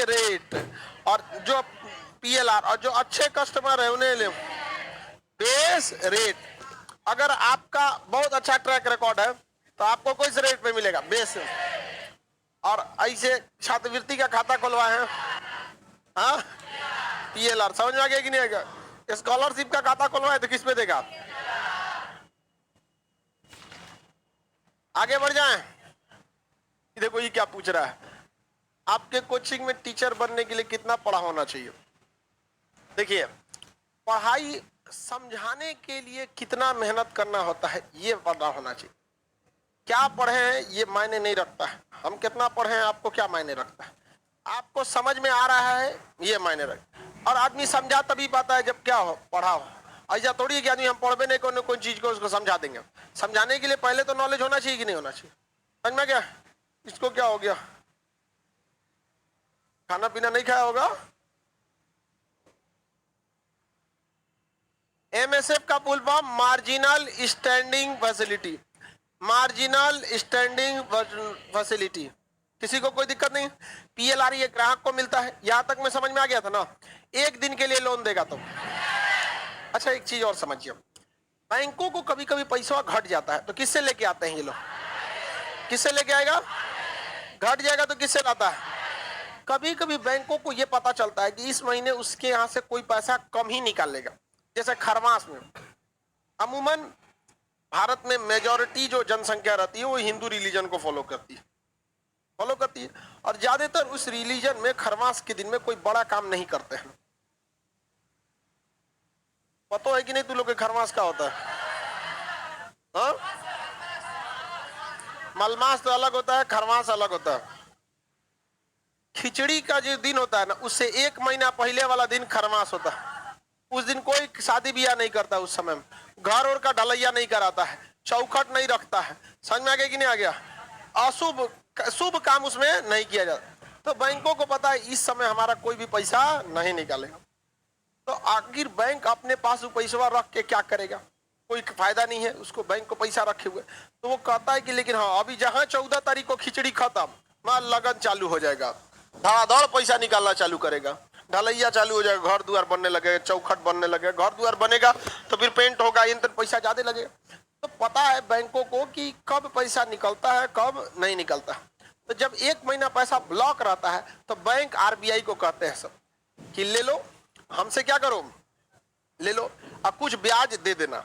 Rate, और जो PLR, और जो अच्छे कस्टमर है उन्हें ले बेस रेट। अगर आपका बहुत अच्छा ट्रैक रिकॉर्ड है तो आपको किस रेट पे मिलेगा? बेस। और ऐसे छात्रवृत्ति का खाता खुलवाए हैं, हाँ, PLR। समझ में आ गया कि नहीं आएगा? स्कॉलरशिप का खाता खुलवाए तो किस पे देगा? आगे बढ़ जाएं। देखो ये क्या पूछ रहा है, आपके कोचिंग में टीचर बनने के लिए कितना पढ़ा होना चाहिए? देखिए, पढ़ाई समझाने के लिए कितना मेहनत करना होता है ये पता होना चाहिए। क्या पढ़े हैं ये मायने नहीं रखता है, हम कितना पढ़े हैं आपको क्या मायने रखता है, आपको समझ में आ रहा है ये मायने रखता। और आदमी समझा तभी पाता है जब क्या हो, पढ़ा हो। ऐसा थोड़ी है कि आदमी हम पढ़वे नहीं कोई चीज को उसको समझा देंगे। समझाने के लिए पहले तो नॉलेज होना चाहिए कि नहीं होना चाहिए? समझ में क्या? इसको क्या हो गया, खाना पीना नहीं खाया होगा? MSF का full form marginal standing facility. Marginal standing facility, किसी को कोई दिक्कत नहीं। PLR ये ग्राहक को मिलता है, यहां तक में समझ में आ गया था ना? एक दिन के लिए लोन देगा तो। अच्छा एक चीज और समझिए, बैंकों को कभी कभी पैसा घट जाता है तो किससे लेके आते हैं ये लोग? किससे लेके आएगा? घट जाएगा तो किससे लाता है? कभी कभी बैंकों को यह पता चलता है कि इस महीने उसके यहां से कोई पैसा कम ही निकाल लेगा। जैसे खरमास में अमूमन भारत में मेजॉरिटी जो जनसंख्या रहती है वो हिंदू रिलीजन को फॉलो करती है, और ज्यादातर उस रिलीजन में खरमास के दिन में कोई बड़ा काम नहीं करते हैं। पता है कि नहीं तू लोग के खरमास का होता है? हाँ? मलमास तो अलग होता है, खरमास अलग होता है। खिचड़ी का जो दिन होता है ना, उससे एक महीना पहले वाला दिन खरमास होता है। उस दिन कोई शादी ब्याह नहीं करता, उस समय घर और का ढलैया नहीं कराता है, चौखट नहीं रखता है। समझ में आ गया कि नहीं आ गया? अशुभ शुभ काम उसमें नहीं किया जाता। तो बैंकों को पता है इस समय हमारा कोई भी पैसा नहीं निकालेगा, तो आखिर बैंक अपने पास पैसा रख के क्या करेगा? कोई फायदा नहीं है उसको, बैंक को पैसा रखे हुए। तो वो कहता है कि लेकिन हाँ अभी जहां 14 तारीख को खिचड़ी खत्म, वहां लगन चालू हो जाएगा, धड़ाधड़ पैसा निकालना चालू करेगा, ढलैया चालू हो जाएगा, घर द्वार बनने लगेगा, चौखट बनने लगेगा। घर द्वार बनेगा तो फिर पेंट होगा, इन तक पैसा ज्यादा लगेगा। तो पता है बैंकों को कि कब पैसा निकलता है कब नहीं निकलता। तो जब एक महीना पैसा ब्लॉक रहता है तो बैंक RBI को कहते हैं सब कि ले लो, हमसे क्या करो, ले लो, और कुछ ब्याज दे देना,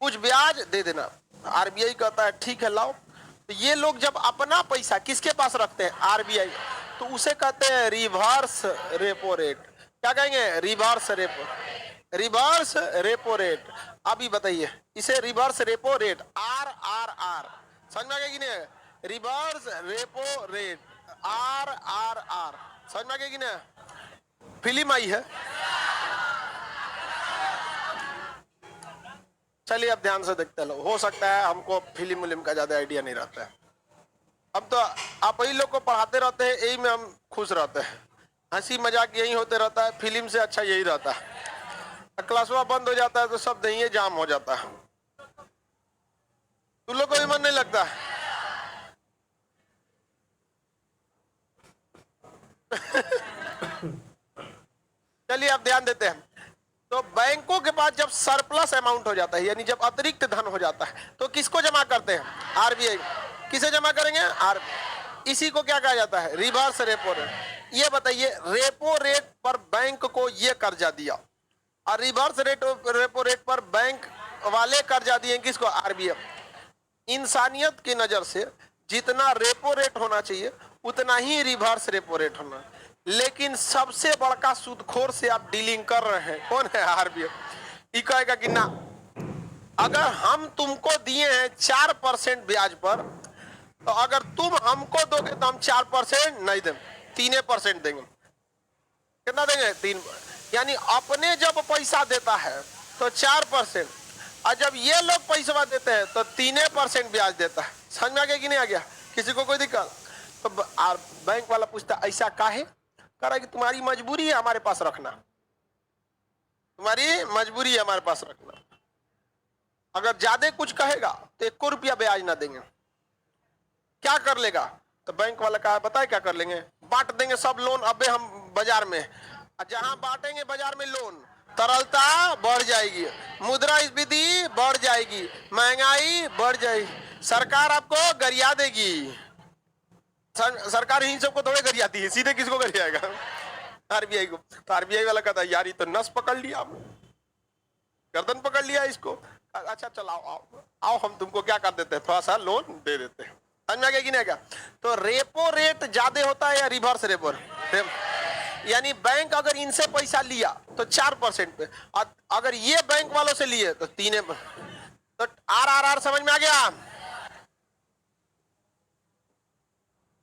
कुछ ब्याज दे देना। RBI कहता है ठीक है लाओ। तो ये लोग जब अपना पैसा किसके पास रखते हैं? RBI, तो उसे कहते हैं रिवर्स रेपो रेट। क्या कहेंगे? Reverse repo rate. अभी बताइए इसे रिवर्स रेपो रेट, RRR, समझ में आ गया कि नहीं? रिवर्स रेपो रेट, RRR, समझ में आ गया कि नहीं? फिल्म आई है, चलिए अब ध्यान से देखते लो। हो सकता है हमको फिल्म का ज्यादा आइडिया नहीं रहता है। अब तो आप ही लोग को पढ़ाते रहते हैं, यही में हम खुश रहते हैं, हंसी मजाक यही होते रहता है। फिल्म से अच्छा यही रहता है। क्लासवा बंद हो जाता है तो सब दही जाम हो जाता है। तुम लोग को भी मन नहीं लगता? चलिए अब ध्यान देते हैं। तो बैंकों के पास जब सरप्लस अमाउंट हो जाता है, यानी जब अतिरिक्त धन हो जाता है, तो किसको जमा करते हैं? RBI। किसे जमा करेंगे? इसी को क्या कहा जाता है? Reverse repo rate. ये बताइए, रेपो रेट पर बैंक को ये कर्जा दिया और रिवर्स रेपो रेट पर बैंक वाले कर्जा दिए किसको? RBI। इंसानियत की नजर से जितना रेपो रेट होना चाहिए उतना ही रिवर्स रेपो रेट होना, लेकिन सबसे बड़का सूदखोर से आप डीलिंग कर रहे हैं, कौन है? RBI। ये कहेगा कि ना, अगर हम तुमको दिए हैं 4% ब्याज पर, तो अगर तुम हमको दोगे तो हम 4% नहीं देंगे, 3% देंगे। कितना देंगे? 3। यानी अपने जब पैसा देता है तो 4%, और जब ये लोग पैसा देते हैं तो 3% ब्याज देता है। समझ में आ गया कि नहीं आ गया? किसी को कोई दिक्कत? तो बैंक वाला पूछता ऐसा काहे? कह रहा है कि तुम्हारी मजबूरी है हमारे पास रखना, तुम्हारी मजबूरी है हमारे पास रखना। अगर ज्यादा कुछ कहेगा तो 1 रुपया ब्याज ना देंगे। क्या कर लेगा? तो बैंक वाला कहा बताए क्या कर लेंगे? बांट देंगे सब लोन अबे हम बाजार में, जहां बांटेंगे बाजार में लोन, तरलता बढ़ जाएगी, मुद्रास्फीति बढ़ जाएगी, महंगाई बढ़ जाएगी, सरकार आपको गरिया देगी। सरकार इन सबको थोड़े गरियाती है, सीधे किसको गरियाएगा? आरबीआई को। तो आरबीआई वाला कहता है यार ये तो नस पकड़ लिया, गर्दन पकड़ लिया इसको, अच्छा चलाओ आओ आओ हम तुमको क्या कर देते हैं, थोड़ा सा लोन दे देते हैं। समझ में आ गया कि नहीं? तो रेपो रेट ज्यादा होता है या रिवर्स रेपो रेट? यानी बैंक अगर इनसे पैसा लिया तो 4% पे, अगर ये बैंक वालों से लिए तो 3%। तो आर समझ में आ गया?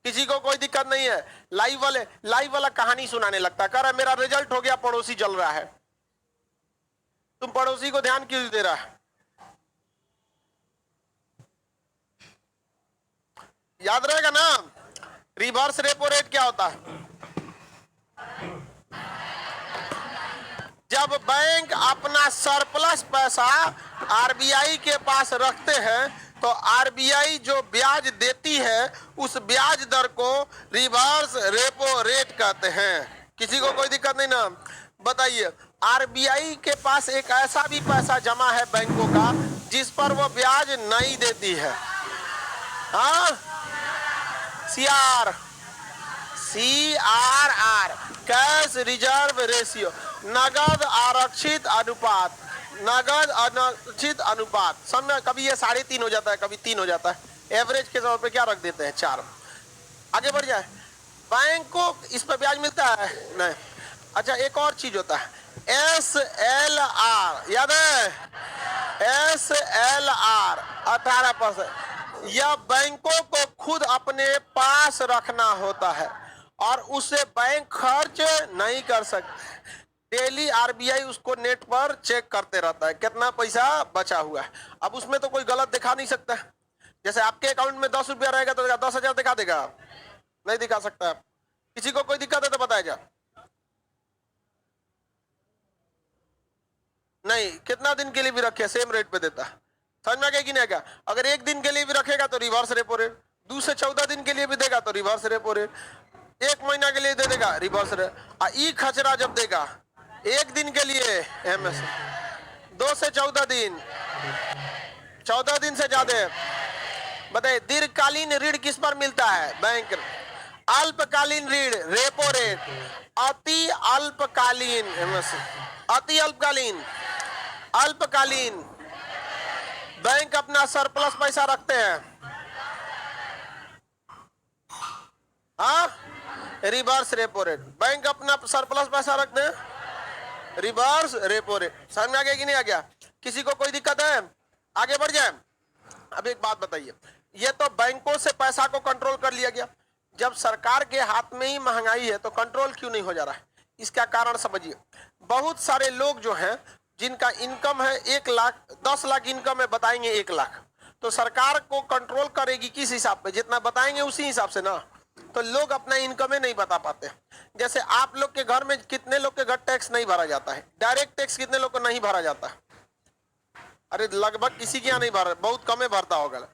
किसी को कोई दिक्कत नहीं है? लाइव वाला कहानी सुनाने लगता है, कह रहा मेरा रिजल्ट हो गया, पड़ोसी जल रहा है। तुम पड़ोसी को ध्यान क्यों दे रहा है? याद रहेगा ना, रिवर्स रेपो रेट क्या होता है? जब बैंक अपना सरप्लस पैसा आरबीआई के पास रखते हैं तो आरबीआई जो ब्याज देती है उस ब्याज दर को रिवर्स रेपो रेट कहते हैं। किसी को कोई दिक्कत नहीं ना? बताइए, आरबीआई के पास एक ऐसा भी पैसा जमा है बैंकों का जिस पर वो ब्याज नहीं देती है। हाँ, CRR कैश रिजर्व रेशियो, नगद आरक्षित अनुपात, नगद आरक्षित अनुपात। समझ, कभी ये 3.5 हो जाता है, कभी 3 हो जाता है। एवरेज के तौर पे क्या रख देते हैं? 4। आगे बढ़ जाए, बैंक को इस पर ब्याज मिलता है नहीं? अच्छा, एक और चीज होता है SLR, याद है? SLR 18%। यह बैंकों को खुद अपने पास रखना होता है और उसे बैंक खर्च नहीं कर सकते। डेली आरबीआई उसको नेट पर चेक करते रहता है कितना पैसा बचा हुआ है। अब उसमें तो कोई गलत दिखा नहीं सकता। जैसे आपके अकाउंट में 10 रुपया रहेगा तो 10,000 दिखा देगा? नहीं दिखा सकता। किसी को कोई दिक्कत है तो बताया जा। नहीं, कितना दिन के लिए भी रखे सेम रेट पे देता है। समझ में आ गया कि नहीं? क्या अगर 1 दिन के लिए भी रखेगा तो रिवर्स रेपो रेट, 2 से 14 दिन के लिए भी देगा तो रिवर्स रेपो रेट, 1 महीना के लिए दे देगा रिवर्स रेट, ई खचरा जब देगा 1 दिन के लिए एमएस, 2 से 14 दिन, 14 दिन से ज्यादा। बताइए, दीर्घकालीन ऋण किस पर मिलता है? बैंक। अल्पकालीन ऋण रेपो रेट, अति अल्पकालीन एमएस, अति अल्पकालीन, अल्पकालीन बैंक अपना सरप्लस पैसा रखते हैं, हाँ, रिवर्स रेपो रेट। बैंक अपना सरप्लस पैसा रखते हैं, रिवर्स रेपो रेट। समझ में आ गया कि नहीं आ गया? किसी को कोई दिक्कत है? आगे बढ़ जाए। अब एक बात बताइए, ये तो बैंकों से पैसा को कंट्रोल कर लिया गया, जब सरकार के हाथ में ही महंगाई है तो कंट्रोल क्यों नहीं हो जा रहा है? इसका कारण समझिए। बहुत सारे लोग जो हैं जिनका इनकम है 1 लाख, 10 लाख इनकम है, बताएंगे 1 लाख, तो सरकार को कंट्रोल करेगी किस हिसाब पे? जितना बताएंगे उसी हिसाब से ना। तो लोग अपना इनकम नहीं बता पाते। जैसे आप लोग के घर में कितने लोग के घर टैक्स नहीं भरा जाता है? डायरेक्ट टैक्स कितने लोग को नहीं भरा जाता है? अरे लगभग किसी के यहाँ नहीं भरा, बहुत कम भरता होगा।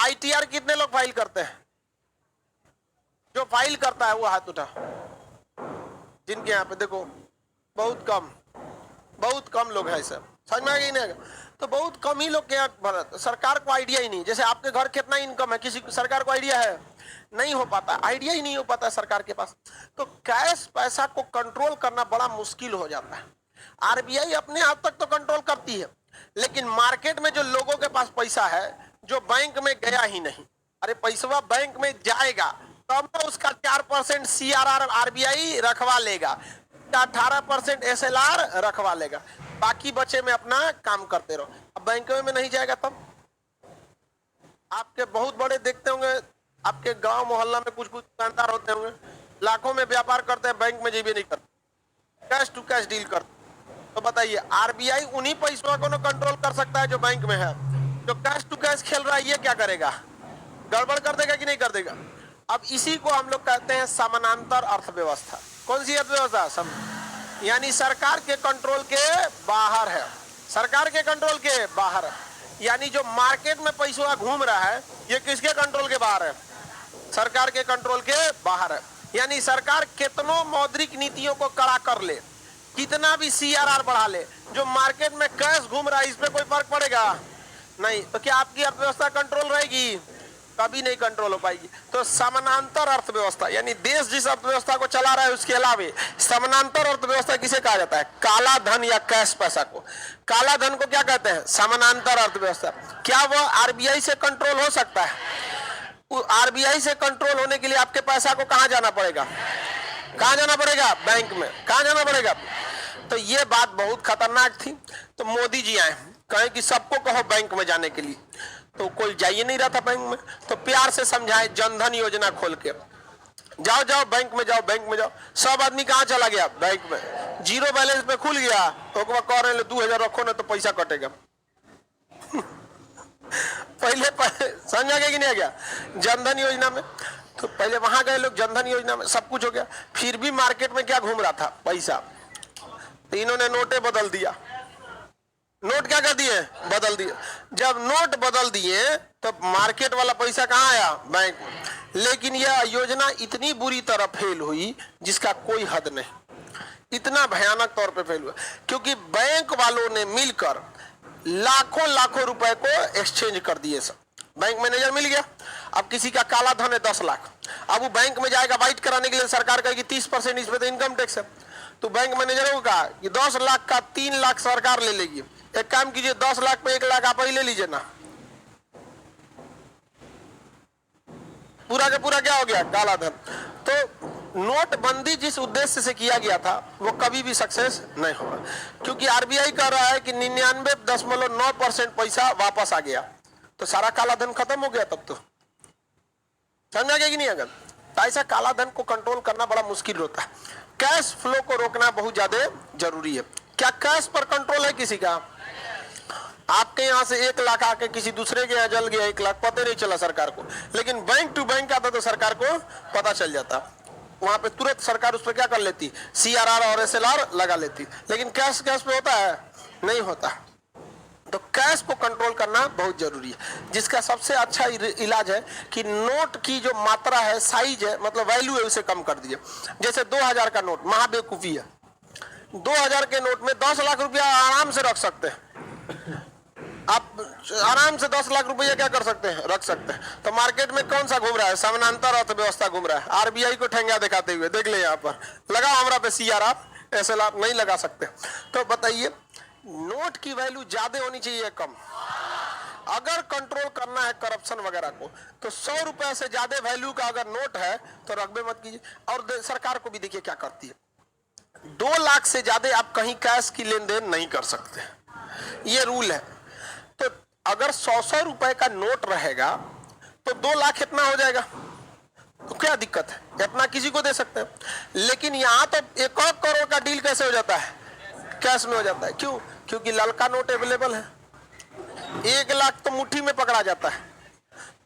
ITR कितने लोग फाइल करते हैं? जो फाइल करता है वो हाथ उठा। जिनके यहाँ पे देखो बहुत कम लोग हैं सब। समझ में आ गई नहीं? तो बहुत कम ही लोग के यहाँ भरा। सरकार को आइडिया ही नहीं। जैसे आपके घर कितना इनकम है, किसी सरकार को आइडिया है? नहीं हो पाता, आइडिया ही नहीं हो पाता सरकार के पास। तो कैश पैसा को कंट्रोल करना बड़ा मुश्किल हो जाता है। आरबीआई अपने हद तक तो कंट्रोल करती है, लेकिन मार्केट में जो लोगों के पास पैसा है जो बैंक में गया ही नहीं, अरे पैसा बैंक में जाएगा तब तो उसका 4% CRR आरबीआई रखवा लेगा, 18% SLR रखवा लेगा, बाकी बचे में अपना काम करते रहो। अब बैंक में नहीं जाएगा तब आपके बहुत बड़े देखते होंगे, आपके गांव मोहल्ला में कुछ दुकानदार होते होंगे, लाखों में व्यापार करते हैं, बैंक में जीबी नहीं करते, कैश टू कैश डील करते। तो बताइए, आरबीआई उन्हीं पैसों को कंट्रोल कर सकता है जो बैंक में है। जो कैश टू कैश खेल रहा है ये क्या करेगा? गड़बड़ कर देगा कि नहीं कर देगा? अब इसी को हम लोग कहते हैं समानांतर अर्थव्यवस्था। कौन सी अर्थव्यवस्था? यानी सरकार के कंट्रोल के बाहर है, सरकार के कंट्रोल के बाहर है। यानी जो मार्केट में पैसा घूम रहा है ये किसके कंट्रोल के बाहर है? सरकार के कंट्रोल के बाहर है। यानी सरकार कितनों मौद्रिक नीतियों को कड़ा कर ले, कितना भी CRR बढ़ा ले, जो मार्केट में कैश घूम रहा है इस पे कोई फर्क पड़ेगा नहीं। तो क्या आपकी अर्थव्यवस्था कंट्रोल रहेगी? कभी नहीं कंट्रोल हो पाएगी। तो समानांतर अर्थव्यवस्था यानी देश जिस अर्थव्यवस्था को चला रहा है उसके अलावे समानांतर अर्थव्यवस्था किसे कहा जाता है? काला धन या कैश पैसा को। काला धन को क्या कहते हैं? समानांतर अर्थव्यवस्था। क्या वह RBI से कंट्रोल हो सकता है? RBI से कंट्रोल होने के लिए आपके पैसा को कहां जाना पड़ेगा? कहां जाना पड़ेगा? बैंक में। कहां जाना पड़ेगा? तो ये बात बहुत खतरनाक थी। तो मोदी जी आए, कहे कि सबको कहो बैंक में जाने के लिए, तो कोई जा ही नहीं रहा था बैंक में। तो प्यार से समझाए, जनधन योजना खोल के, जाओ जाओ बैंक में जाओ, बैंक में जाओ। सब आदमी कहां चला गया? बैंक में। जीरो बैलेंस पे खुल गया, तो कह रहे 2000 रखो ना तो पैसा कटेगा। पहले समझा गया कि नहीं आ गया? जनधन योजना में तो पहले वहां गए लोग, जनधन योजना में सब कुछ हो गया। फिर भी मार्केट में क्या घूम रहा था? पैसा। तो इन्होंने नोटें बदल दिया। नोट क्या कर दिए? बदल दिए। जब नोट बदल दिए तो मार्केट वाला पैसा कहां आया? बैंक में। लेकिन यह योजना इतनी बुरी तरह फेल हुई जिसका कोई हद नहीं। इतना भयानक तौर पे फेल हुआ क्योंकि बैंक वालों ने मिलकर लाखों लाखों रुपए को एक्सचेंज कर दिए। सब बैंक मैनेजर मिल गया। अब किसी का काला धन है 10 लाख, अब वो बैंक में जाएगा वाइट कराने के लिए, सरकार कहेगी 30% इसमें तो इनकम टैक्स है। तो बैंक मैनेजर को कहा कि 10 लाख का 3 लाख सरकार ले लेगी। एक काम कीजिए, 10 लाख पे 1 लाख आप ही ले लीजिए ना। पूरा का पूरा क्या हो गया? काला धन। तो नोटबंदी जिस उद्देश्य से किया गया था वो कभी भी सक्सेस नहीं होगा, क्योंकि RBI कह रहा है कि 99.9% पैसा वापस आ गया, तो सारा काला धन खत्म हो गया। तब तो समझा गया कि नहीं? अगर तो ऐसा काला धन को कंट्रोल करना बड़ा मुश्किल होता है। कैश फ्लो को रोकना बहुत ज्यादा जरूरी है। क्या कैश पर कंट्रोल है किसी का? आपके यहां से 1 लाख आके किसी दूसरे के यहाँ जल गया 1 लाख, पता नहीं चला सरकार को। लेकिन बैंक टू बैंक आता तो सरकार को पता चल जाता। वहां पे तुरंत सरकार उस पर क्या कर लेती? CRR और SLR लगा लेती। लेकिन कैश पे होता है? नहीं होता। तो कैश को कंट्रोल करना बहुत जरूरी है, जिसका सबसे अच्छा इलाज है कि नोट की जो मात्रा है, साइज है, मतलब वैल्यू है, उसे कम कर दीजिए। जैसे 2000 का नोट महाबेवकूफी है। 2000 के नोट में 10 लाख रुपया आराम से रख सकते हैं। आप आराम से 10 लाख रुपया क्या कर सकते हैं? रख सकते हैं। तो मार्केट में कौन सा घूम रहा है? समानांतर अर्थव्यवस्था घूम रहा है। RBI को ठेंगा दिखाते हुए देख ले, यहाँ पर लगा हमरा पे CRR SLR नहीं लगा सकते। तो बताइए, नोट की वैल्यू ज्यादा होनी चाहिए कम? अगर कंट्रोल करना है करप्शन वगैरह को, तो 100 रुपए से ज्यादा वैल्यू का अगर नोट है तो रकबे मत कीजिए। और सरकार को भी देखिए क्या करती है, 2 लाख से ज्यादा आप कहीं कैश की लेन देन नहीं कर सकते, ये रूल है। तो अगर 100 रुपए का नोट रहेगा तो 2 लाख इतना हो जाएगा, तो क्या दिक्कत है? इतना किसी को दे सकते हैं। लेकिन यहाँ तो 1 करोड़ का डील कैसे हो जाता है? कैश में हो जाता है। क्यों? क्योंकि ललका नोट अवेलेबल है। 1 लाख तो मुट्ठी में पकड़ा जाता है।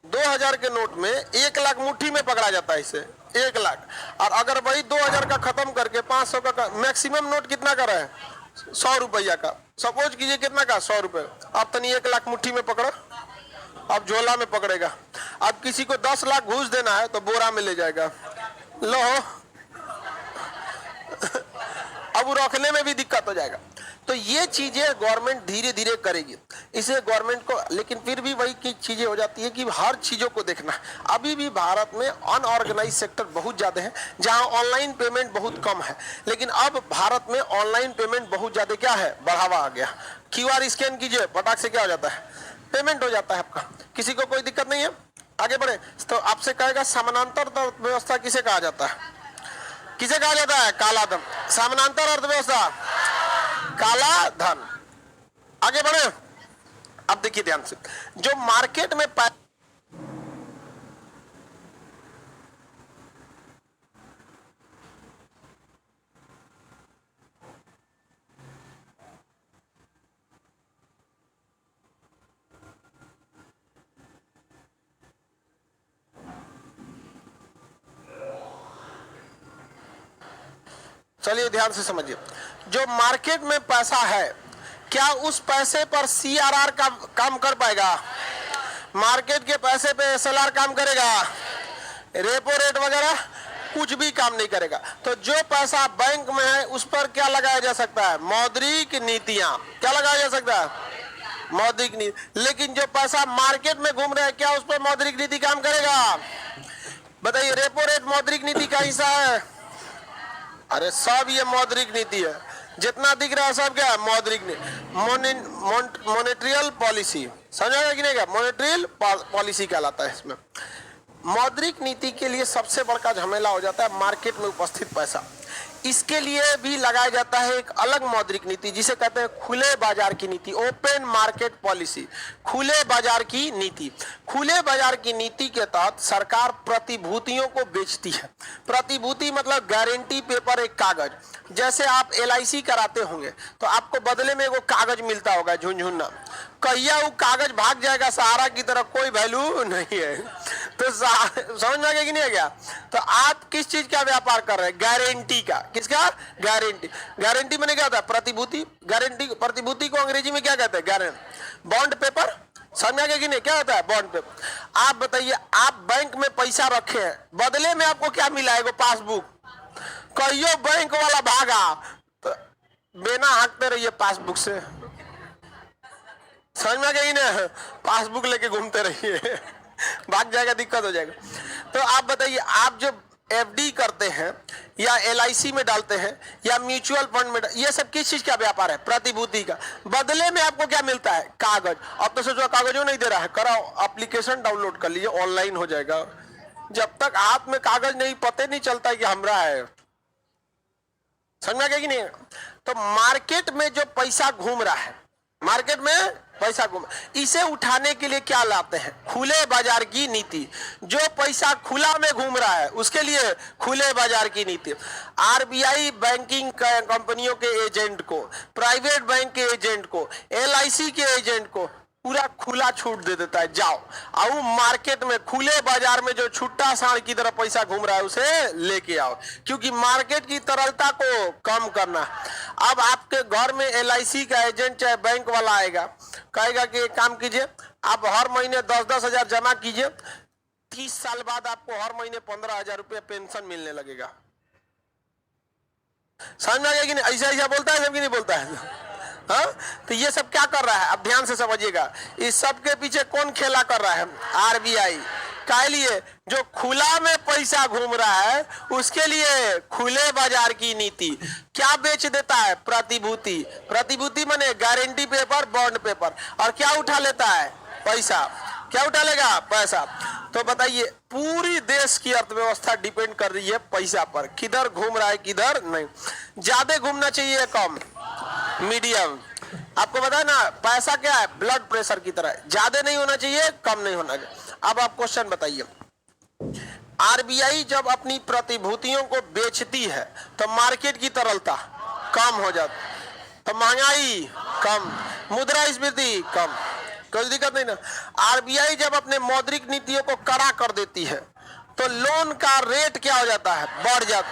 2000 के नोट में 1 लाख मुट्ठी में पकड़ा जाता है, इसे 1 लाख। और अगर वही 2000 का खत्म करके 500 का मैक्सिमम नोट कितना का है? 100 रुपया का। सपोज कीजिए कितना का? 100 रुपए। अब तनी 1 लाख मुट्ठी में पकड़ो, अब झोला में पकड़ेगा। अब किसी को 10 लाख घूस देना है तो बोरा में ले जाएगा, लो। अब रखने में भी दिक्कत हो जाएगा। तो ये चीजें गवर्नमेंट धीरे धीरे करेगी, इसे गवर्नमेंट को। लेकिन फिर भी वही की चीजें हो जाती है कि हर चीजों को देखना। अभी भी भारत में अनऑर्गेनाइज सेक्टर बहुत ज्यादा है, जहां ऑनलाइन पेमेंट बहुत कम है। लेकिन अब भारत में ऑनलाइन पेमेंट बहुत ज्यादा क्या है? बढ़ावा आ गया। QR स्कैन कीजिए, फटाक से क्या हो जाता है? पेमेंट हो जाता है आपका। किसी को कोई दिक्कत नहीं है। आगे बढ़े तो आपसे कहेगा समानांतर व्यवस्था किसे कहा जाता है? किसे कहा जाता है? काला धन। समानांतर अर्थव्यवस्था काला धन। आगे बढ़े। अब देखिए ध्यान से, जो मार्केट में चलिए ध्यान से समझिए, जो मार्केट में पैसा है, क्या उस पैसे पर CRR का काम कर पाएगा? मार्केट के पैसे पे SLR काम करेगा? रेपो रेट वगैरह कुछ भी काम नहीं करेगा। तो जो पैसा बैंक में है उस पर क्या लगाया जा सकता है? मौद्रिक नीतियां। क्या लगाया जा सकता है? मौद्रिक नीति। लेकिन जो पैसा मार्केट में घूम रहा है, क्या उस पर मौद्रिक नीति काम करेगा? बताइए, रेपो रेट मौद्रिक नीति का हिस्सा है? अरे सब ये मौद्रिक नीति है, जितना दिख रहा है सब क्या है? मौद्रिक नीति। मॉनेटरियल पॉलिसी, समझा कि नहीं? क्या मॉनेटरियल पॉलिसी कहलाता है इसमें। मौद्रिक नीति के लिए सबसे बड़ा झमेला हो जाता है मार्केट में उपस्थित पैसा। इसके लिए भी लगाया जाता है एक अलग मौद्रिक नीति, जिसे कहते हैं खुले बाजार की नीति, ओपन मार्केट पॉलिसी। खुले बाजार की नीति। खुले बाजार की नीति के तहत सरकार प्रतिभूतियों को बेचती है। प्रतिभूति मतलब गारंटी पेपर, एक कागज। जैसे आप LIC कराते होंगे तो आपको बदले में वो कागज मिलता होगा, झुनझुना। कहिया वो कागज भाग जाएगा सहारा की तरफ, कोई वैल्यू नहीं है। तो समझ में आ गया कि नहीं आ गया? तो आप किस चीज का व्यापार कर रहे हैं? गारंटी का। किसका? गारंटी। गारंटी मैंने क्या होता है? प्रतिभूति। गारंटी, प्रतिभूति को अंग्रेजी में क्या कहते हैं? गारंटी। बॉन्ड पेपर, समझ में आ गया कि नहीं? क्या होता है? Bond paper. आप बताइए, आप बैंक में पैसा रखे हैं, बदले में आपको क्या मिला है? पासबुक। कहियो बैंक वाला भागा तो बिना हाँकते रहिए पासबुक से। समझ में आ गया कि नहीं? पासबुक लेके घूमते रहिए, भाग जाएगा, दिक्कत हो जाएगा। तो आप बताइए, आप जो FD करते हैं या LIC में डालते हैं या म्यूचुअल फंड में, ये सब किस चीज का व्यापार है? प्रतिभूति का। बदले में आपको क्या मिलता है? कागज। अब तो सोचो कागजों नहीं दे रहा है, कराओ, एप्लीकेशन डाउनलोड कर लीजिए, ऑनलाइन हो जाएगा। जब तक हाथ में कागज नहीं, पता नहीं चलता है कि हमरा है। समझ में आ गया कि नहीं? तो मार्केट में जो पैसा घूम रहा है, मार्केट में पैसा घूम, इसे उठाने के लिए क्या लाते हैं? खुले बाजार की नीति। जो पैसा खुला में घूम रहा है उसके लिए खुले बाजार की नीति। RBI बैंकिंग कंपनियों के एजेंट को, प्राइवेट बैंक के एजेंट को, LIC के एजेंट को पूरा खुला छूट दे देता है, जाओ आओ मार्केट में, खुले बाजार में जो छुट्टा सांड की तरह पैसा घूम रहा है उसे लेके आओ, क्योंकि मार्केट की तरलता को कम करना। अब आपके घर में LIC का एजेंट चाहे बैंक वाला आएगा, कहेगा कि एक काम कीजिए, आप हर महीने 10-10 हजार जमा कीजिए, 30 साल बाद आपको हर महीने 15,000 रुपये पेंशन मिलने लगेगा। समझ में आ गया कि नहीं? ऐसा ऐसा बोलता है, सब कि नहीं बोलता है? हाँ? तो ये सब क्या कर रहा है? अब ध्यान से समझिएगा, इस सब के पीछे कौन खेला कर रहा है? RBI। क्या लिए? जो खुला में पैसा घूम रहा है उसके लिए खुले बाजार की नीति। क्या बेच देता है? प्रतिभूति। प्रतिभूति माने गारंटी पेपर, बॉन्ड पेपर। और क्या उठा लेता है? पैसा। क्या उठा लेगा? पैसा। तो बताइए, पूरी देश की अर्थव्यवस्था डिपेंड कर रही है पैसा पर, किधर घूम रहा है किधर नहीं। ज्यादा घूमना चाहिए, कम, मीडियम। आपको पता है ना, पैसा क्या है? ब्लड प्रेशर की तरह, ज्यादा नहीं होना चाहिए, कम नहीं होना चाहिए। अब आप क्वेश्चन बताइए, RBI जब अपनी प्रतिभूतियों को बेचती है तो मार्केट की तरलता कम हो जाती, तो महंगाई कम, मुद्रास्फीति कम, कोई दिक्कत नहीं ना। RBI जब अपने मौद्रिक नीतियों को कड़ा कर देती है तो लोन का रेट क्या हो जाता है? बढ़ जाता,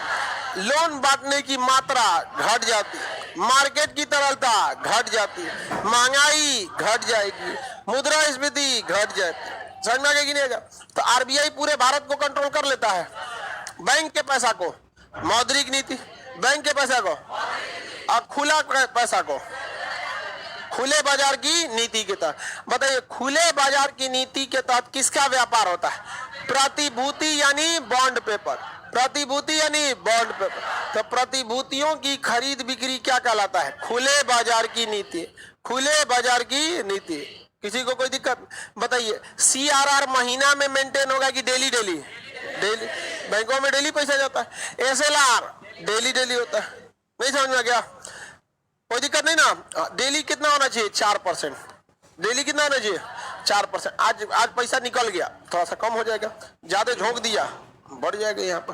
लोन बांटने की मात्रा घट जाती, मार्केट की तरलता घट जाती, महंगाई घट जाएगी, मुद्रास्फीति घट जाती। समझ में आ गया कि नहीं? तो RBI पूरे भारत को कंट्रोल कर लेता है। बैंक के पैसा को मौद्रिक नीति, बैंक के पैसा को और खुला पैसा को खुले बाजार की नीति के तहत। बताइए, खुले बाजार की नीति के तहत किसका व्यापार होता है? प्रतिभूति यानी बॉन्ड पेपर। प्रतिभूति यानी बॉन्ड पेपर। तो प्रतिभूतियों की खरीद बिक्री क्या कहलाता है? खुले बाजार की नीति। खुले बाजार की नीति। किसी को कोई दिक्कत? बताइए, CRR महीना में मेंटेन होगा कि डेली डेली? डेली। बैंकों में डेली पैसा जाता है। SLR डेली डेली होता है। नहीं समझ में आ गया? कोई दिक्कत नहीं ना? डेली कितना होना चाहिए? 4%। डेली कितना होना चाहिए? 4%। आज पैसा निकल गया, थोड़ा सा कम हो जाएगा, ज्यादा झोंक दिया, बढ़ जाएगा। यहाँ पर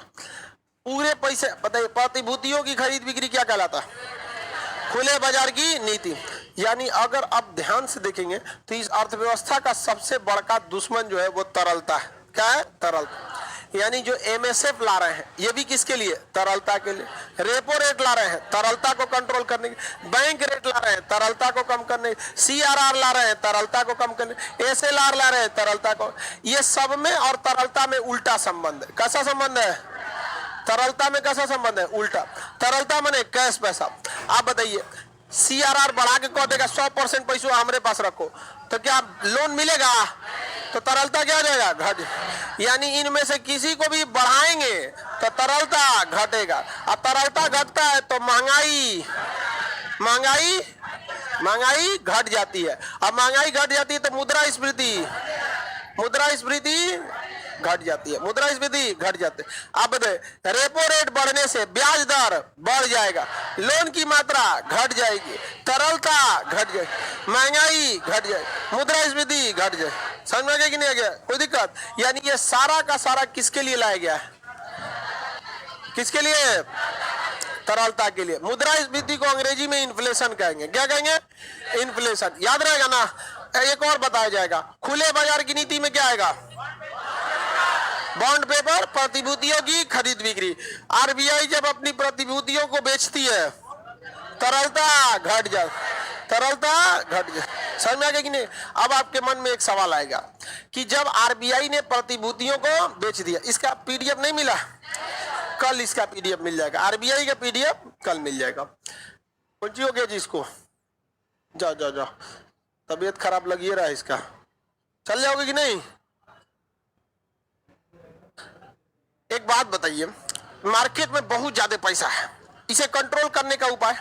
पूरे पैसे, बताइए, प्रतिभूतियों की खरीद बिक्री क्या कहलाता है? खुले बाजार की नीति। यानी अगर आप ध्यान से देखेंगे तो इस अर्थव्यवस्था का सबसे बड़ा दुश्मन जो है वो तरलता है। क्या है? तरलता। यानी जो MSF ला रहे हैं ये भी किसके लिए? तरलता के लिए। रेपो रेट ला रहे हैं तरलता को कंट्रोल करने के, बैंक रेट ला रहे हैं तरलता को कम करने, CRR ला रहे हैं तरलता को कम करने, SLR ला रहे हैं तरलता को। ये सब में और तरलता में उल्टा संबंध है। कैसा संबंध है? तरलता में कैसा संबंध है? उल्टा। तरलता माने कैश पैसा। आप बताइए, CRR बढ़ा के कह देगा 100% पैसा हमारे पास रखो, तो क्या लोन मिलेगा? तो तरलता क्या हो जाएगा? घट। यानी इनमें से किसी को भी बढ़ाएंगे तो तरलता घटेगा, और तरलता घटता है तो महंगाई घट जाती है। अब महंगाई घट जाती है तो मुद्रास्फीति घट जाती है, मुद्रास्फीति घट जाती है। अब रेपो रेट बढ़ने से ब्याज दर बढ़ जाएगा, लोन की मात्रा घट जाएगी, तरलता घट जाएगी, महंगाई घट जाएगी, मुद्रास्फीति घट जाएगी। समझ में आ गया कि नहीं आ गया? कोई दिक्कत? यानी ये सारा का सारा किसके लिए लाया गया है? किसके लिए? तरलता के लिए। मुद्रास्फीति को अंग्रेजी में इन्फ्लेशन कहेंगे। क्या कहेंगे? इन्फ्लेशन। याद रहेगा ना? एक और बताया जाएगा, खुले बाजार की नीति में क्या आएगा? बॉन्ड पेपर, प्रतिभूतियों की खरीद बिक्री। RBI जब अपनी प्रतिभूतियों को बेचती है, तरलता घट जाए, समझ में आ गया कि नहीं? अब आपके मन में एक सवाल आएगा कि जब RBI ने प्रतिभूतियों को बेच दिया, इसका PDF नहीं मिला? कल इसका PDF मिल जाएगा, RBI का PDF कल मिल जाएगा। कौन हो गया जी इसको? जाओ, तबीयत खराब लगी रहा है इसका, चल जाओगे कि नहीं? एक बात बताइए, मार्केट में बहुत ज्यादा पैसा है, इसे कंट्रोल करने का उपाय?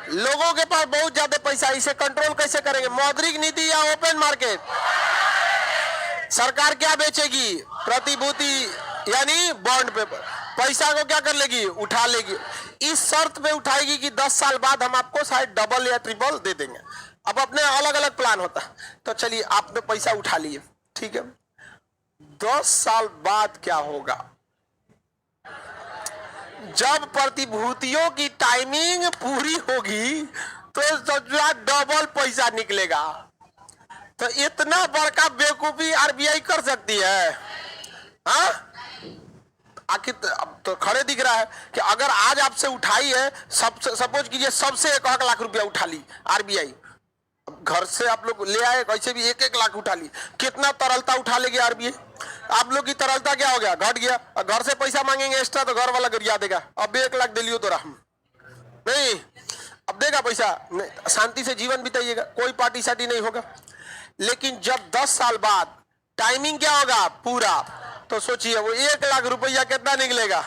लोगों के पास बहुत ज्यादा पैसा है, इसे कंट्रोल कैसे करेंगे? मौद्रिक नीति या ओपन मार्केट? सरकार क्या बेचेगी? प्रतिभूति यानी बॉन्ड पेपर। पैसा को क्या कर लेगी? उठा लेगी। इस शर्त पे उठाएगी कि 10 साल बाद हम आपको शायद डबल या ट्रिपल दे देंगे। अब अपने अलग अलग प्लान होता है। तो चलिए, आपने पैसा उठा लिए, ठीक है, 10 साल बाद क्या होगा? जब प्रतिभूतियों की टाइमिंग पूरी होगी तो डबल पैसा निकलेगा। तो इतना बड़का बेवकूफी RBI कर सकती है? हाँ, आखिर अब तो खड़े दिख रहा है कि अगर आज आपसे उठाई है, सपोज कीजिए सबसे 1 लाख रुपया उठा ली RBI, घर से आप लोग ले आए, कैसे भी 1 लाख उठा ली, कितना तरलता उठा लेगी RBI? आप लोग की तरलता क्या हो गया? घट गया। और घर से पैसा मांगेंगे एक्स्ट्रा तो घर वाला गरिया देगा, अब 1 लाख दे लियो तो राम नहीं, अब देगा पैसा नहीं, शांति से जीवन बिताइएगा, कोई पार्टी साटी नहीं होगा। लेकिन जब 10 साल बाद टाइमिंग क्या होगा? पूरा, तो सोचिए वो 1 लाख रुपया कितना निकलेगा?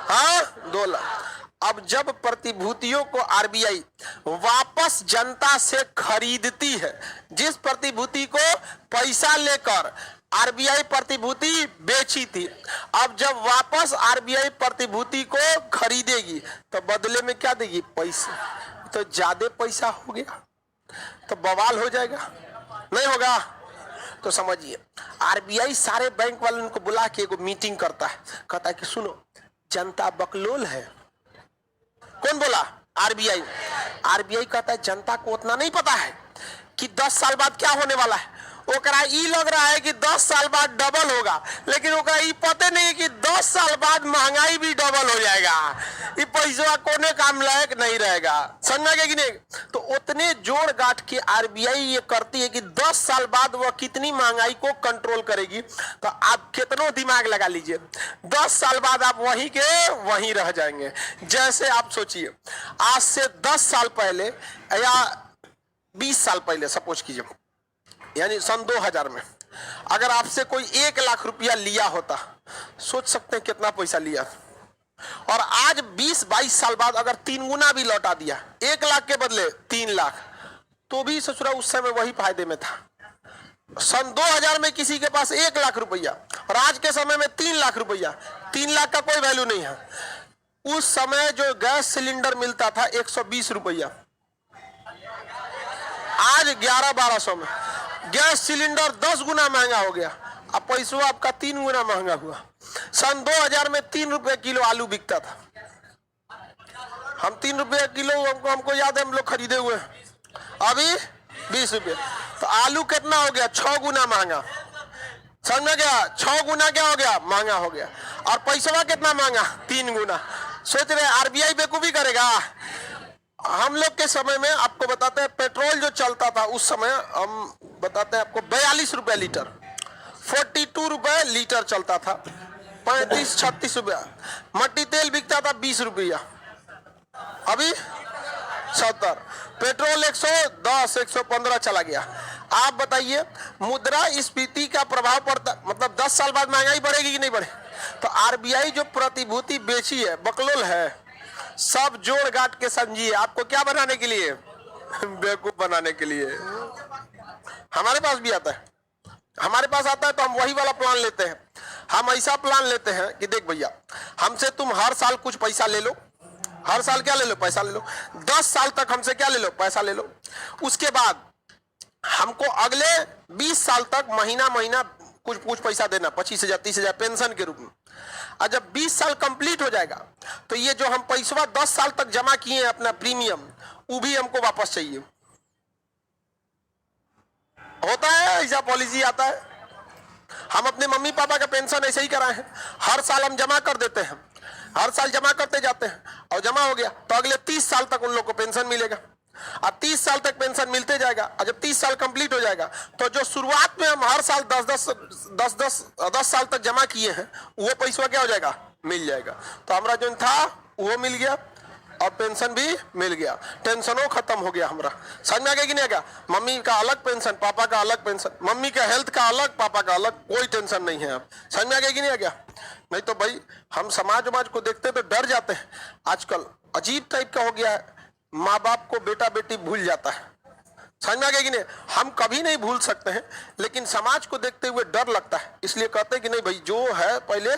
हाँ, 2 लाख। अब जब प्रतिभूतियों को RBI वापस जनता से खरीदती है, जिस प्रतिभूति को पैसा लेकर RBI प्रतिभूति बेची थी, अब जब वापस RBI प्रतिभूति को खरीदेगी तो बदले में क्या देगी? पैसा। तो ज्यादा पैसा हो गया तो बवाल हो जाएगा, नहीं होगा? तो समझिए, RBI सारे बैंक वालों को बुला के एक मीटिंग करता है, कहता है कि सुनो, जनता बकलोल है। कौन बोला? RBI कहता है जनता को उतना नहीं पता है कि 10 साल बाद क्या होने वाला है। ओकरा ई लग रहा है कि 10 साल बाद डबल होगा, लेकिन ओकरा ई पता नहीं है कि 10 साल बाद महंगाई भी डबल हो जाएगा, ये पैसा कोने काम लायक नहीं रहेगा। समझ में आ गया कि नहीं? तो उतने जोड़ गांठ के RBI ये करती है कि 10 साल बाद वह कितनी महंगाई को कंट्रोल करेगी। तो आप कितना दिमाग लगा लीजिए, 10 साल बाद आप वहीं के वहीं रह जाएंगे। जैसे आप सोचिए, आज से 10 साल पहले या 20 साल पहले सपोज कीजिए, यानी सन 2000 में अगर आपसे कोई 1 लाख रुपया लिया होता, सोच सकते हैं कितना पैसा लिया। और आज 20-22 साल बाद अगर 3 गुना भी लौटा दिया, 1 लाख के बदले 3 लाख, तो भी ससुरा उस समय वही फायदे में था। सन 2000 में किसी के पास 1 लाख रुपया और आज के समय में 3 लाख रुपया, 3 लाख का कोई वैल्यू नहीं है। उस समय जो गैस सिलेंडर मिलता था 120 रुपया, आज 1100-1200 में गैस सिलेंडर 10 गुना महंगा हो गया। अब पैसा आपका 3 गुना महंगा हुआ। सन 2000 में 3 रुपए किलो आलू बिकता था, हम 3 रुपए किलो हमको याद है, हम लोग खरीदे हुए, अभी 20 रुपए। तो आलू कितना हो गया? 6 गुना महंगा। समझ में गया? 6 गुना क्या हो गया? महंगा हो गया। और पैसा कितना महंगा? 3 गुना। सोच रहे RBI बेवकूफी करेगा? हम लोग के समय में आपको बताते हैं, पेट्रोल जो चलता था उस समय, हम बताते हैं आपको 42 रुपए लीटर, 42 रुपए लीटर चलता था। 35-36 रुपया। मट्टी तेल बिकता था 20 रुपया, अभी 70। पेट्रोल 110, 115 चला गया। आप बताइए मुद्रास्फीति का प्रभाव पड़ता, मतलब 10 साल बाद महंगाई बढ़ेगी कि नहीं बढ़े? तो आरबीआई जो प्रतिभूति बेची है बकलोल है, सब जोड़ गांठ के समझिए। आपको क्या बनाने के लिए? बेवकूफ बनाने के लिए। हमारे पास भी आता है, हमारे पास आता है तो हम वही वाला प्लान लेते हैं। हम ऐसा प्लान लेते हैं कि देख भैया, हमसे तुम हर साल कुछ पैसा ले लो, हर साल क्या ले लो? पैसा ले लो। 10 साल तक हमसे क्या ले लो? पैसा ले लो। उसके बाद हमको अगले 20 साल तक महीना महीना कुछ पैसा देना, 25,000 30,000 पेंशन के रूप में। और जब 20 साल कंप्लीट हो जाएगा तो ये जो हम पैसा 10 साल तक जमा किए हैं अपना प्रीमियम, वो भी हमको वापस चाहिए। होता है ऐसा, पॉलिसी आता है। हम अपने मम्मी पापा का पेंशन ऐसे ही कराए हैं, हर साल हम जमा कर देते हैं, हर साल जमा करते जाते हैं, और जमा हो गया तो अगले 30 साल तक उन लोग को पेंशन मिलेगा। अब 30 साल तक पेंशन मिलते जाएगा, और जब 30 साल कंप्लीट हो जाएगा तो जो शुरुआत में हम हर साल 10 साल तक जमा किए हैं, वो पैसा क्या हो जाएगा? मिल जाएगा। तो हमारा जो था वो मिल गया और पेंशन भी मिल गया, टेंशनों खत्म हो गया हमारा। समझ में आ गया कि नहीं आ गया? मम्मी का अलग पेंशन, पापा का अलग पेंशन, मम्मी का हेल्थ का अलग, पापा का अलग, कोई टेंशन नहीं है। आप समझ में आ गया कि नहीं आ गया? नहीं तो भाई हम समाज को देखते तो डर जाते हैं। आजकल अजीब टाइप का हो गया है, माँ बाप को बेटा बेटी भूल जाता है। समझ में आ गया कि नहीं? हम कभी नहीं भूल सकते हैं, लेकिन समाज को देखते हुए डर लगता है, इसलिए कहते हैं कि नहीं भाई जो है पहले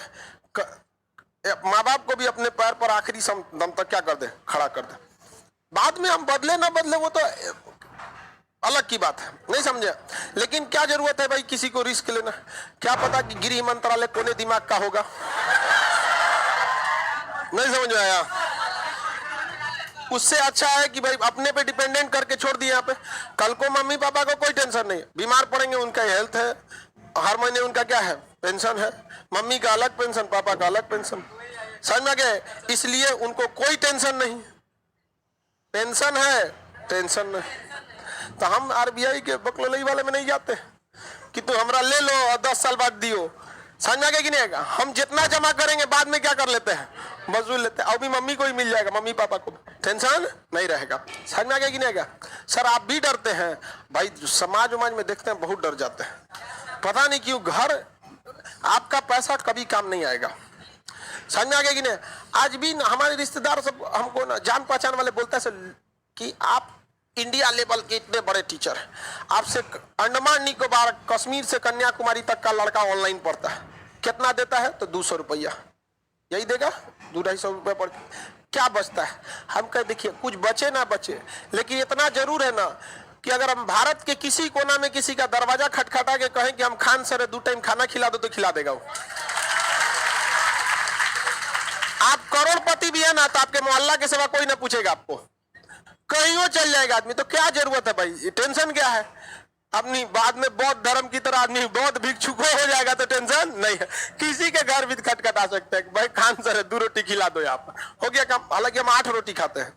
माँ बाप को भी अपने पैर पर आखिरी दम तक क्या कर दे? खड़ा कर दे। बाद में हम बदले ना बदले वो तो अलग की बात है, नहीं समझे? लेकिन क्या जरूरत है भाई किसी को रिस्क लेना? क्या पता कि गृह मंत्रालय कोने दिमाग का होगा, नहीं समझ में आया? उससे अच्छा है कि भाई अपने पे डिपेंडेंट करके छोड़ दिए। यहाँ पे कल को मम्मी पापा को कोई टेंशन नहीं, बीमार पड़ेंगे उनका हेल्थ है, हर महीने उनका क्या है? पेंशन है। मम्मी का अलग पेंशन, पापा का अलग पेंशन। समझ में गए? इसलिए उनको कोई टेंशन नहीं, पेंशन है, टेंशन नहीं। तो हम आरबीआई के बकलोलई वाले में नहीं जाते कि तू हमरा ले लो और 10 साल बाद दियो। समझ में आ गया कि नहीं आएगा? हम जितना जमा करेंगे बाद में क्या कर लेते हैं? वसूल लेते हैं। अभी मम्मी को ही मिल जाएगा, मम्मी पापा को टेंशन नहीं रहेगा। समझ में आ गया कि नहीं आएगा? सर आप भी डरते हैं भाई, समाज में देखते हैं बहुत डर जाते हैं, पता नहीं क्यों। घर आपका पैसा कभी काम नहीं आएगा। समझ में आ गया कि नहीं? आज भी हमारे रिश्तेदार सब हमको ना जान पहचान वाले बोलते हैं कि आप इंडिया लेवल के इतने बड़े टीचर हैं, आपसे अंडमान निकोबार कश्मीर से कन्याकुमारी तक का लड़का ऑनलाइन पढ़ता है, कितना देता है? तो 200 रुपया, यही देगा 200-250 रुपये पर। क्या बचता है? हम कह देखिए कुछ बचे ना बचे, लेकिन इतना जरूर है ना कि अगर हम भारत के किसी कोना में किसी का दरवाजा खटखटा के कहें कि हम खान सर 2 टाइम खाना खिला दो, तो खिला देगा वो। आप करोड़पति भी है ना तो आपके मोहल्ला के सिवा कोई ना पूछेगा आपको, कहीं वो चल जाएगा आदमी। तो क्या जरूरत है भाई? टेंशन क्या है? अपनी बाद में बौद्ध धर्म की तरह आदमी बौद्ध भिक्षुक हो जाएगा तो टेंशन नहीं है। किसी के घर भी खटखटा सकते हैं, भाई खान सर 2 रोटी खिला दो, यहाँ पर हो गया काम। हालांकि हम 8 रोटी खाते हैं।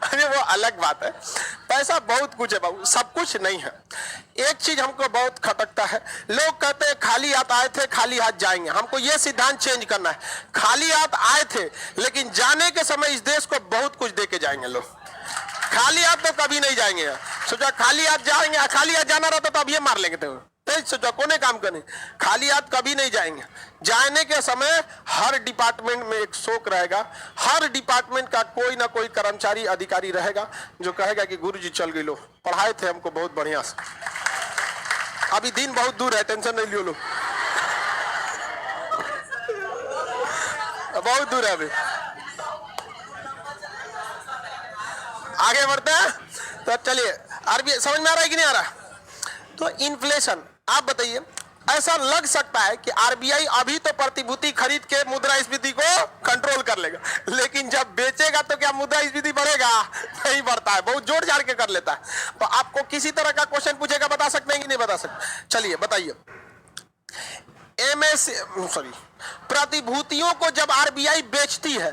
अरे वो अलग बात है, पैसा बहुत कुछ है बाबू, सब कुछ नहीं है। एक चीज हमको बहुत खटकता है, लोग कहते हैं खाली हाथ आए थे खाली हाथ जाएंगे। हमको ये सिद्धांत चेंज करना है। खाली हाथ आए थे, लेकिन जाने के समय इस देश को बहुत कुछ दे के जाएंगे लोग। खाली हाथ तो कभी नहीं जाएंगे। सोचा खाली हाथ जाएंगे, खाली हाथ जाना रहता तो अब ये मार लेंगे थे। सोचा कोने काम करने, खाली हाथ कभी नहीं जाएंगे। जाने के समय हर डिपार्टमेंट में एक शोक रहेगा, हर डिपार्टमेंट का कोई ना कोई कर्मचारी अधिकारी रहेगा जो कहेगा कि गुरुजी चल गए, लो पढ़ाए थे हमको बहुत बढ़िया से, अभी दिन बहुत दूर है, टेंशन नहीं लियो लो, बहुत दूर है अभी। आगे बढ़ते हैं तो चलिए, आरबीआई समझ में आ रहा है कि नहीं आ रहा? तो इन्फ्लेशन, आप बताइए, ऐसा लग सकता है कि आरबीआई अभी तो प्रतिभूति खरीद के मुद्रास्फीति को कंट्रोल कर लेगा, लेकिन जब बेचेगा तो क्या मुद्रास्फीति बढ़ेगा? नहीं बढ़ता है, बहुत जोड़ जाड़ के कर लेता है। तो आपको किसी तरह का क्वेश्चन पूछेगा, बता सकते हैं कि नहीं बता सकते? चलिए बताइए, प्रतिभूतियों को जब आरबीआई बेचती है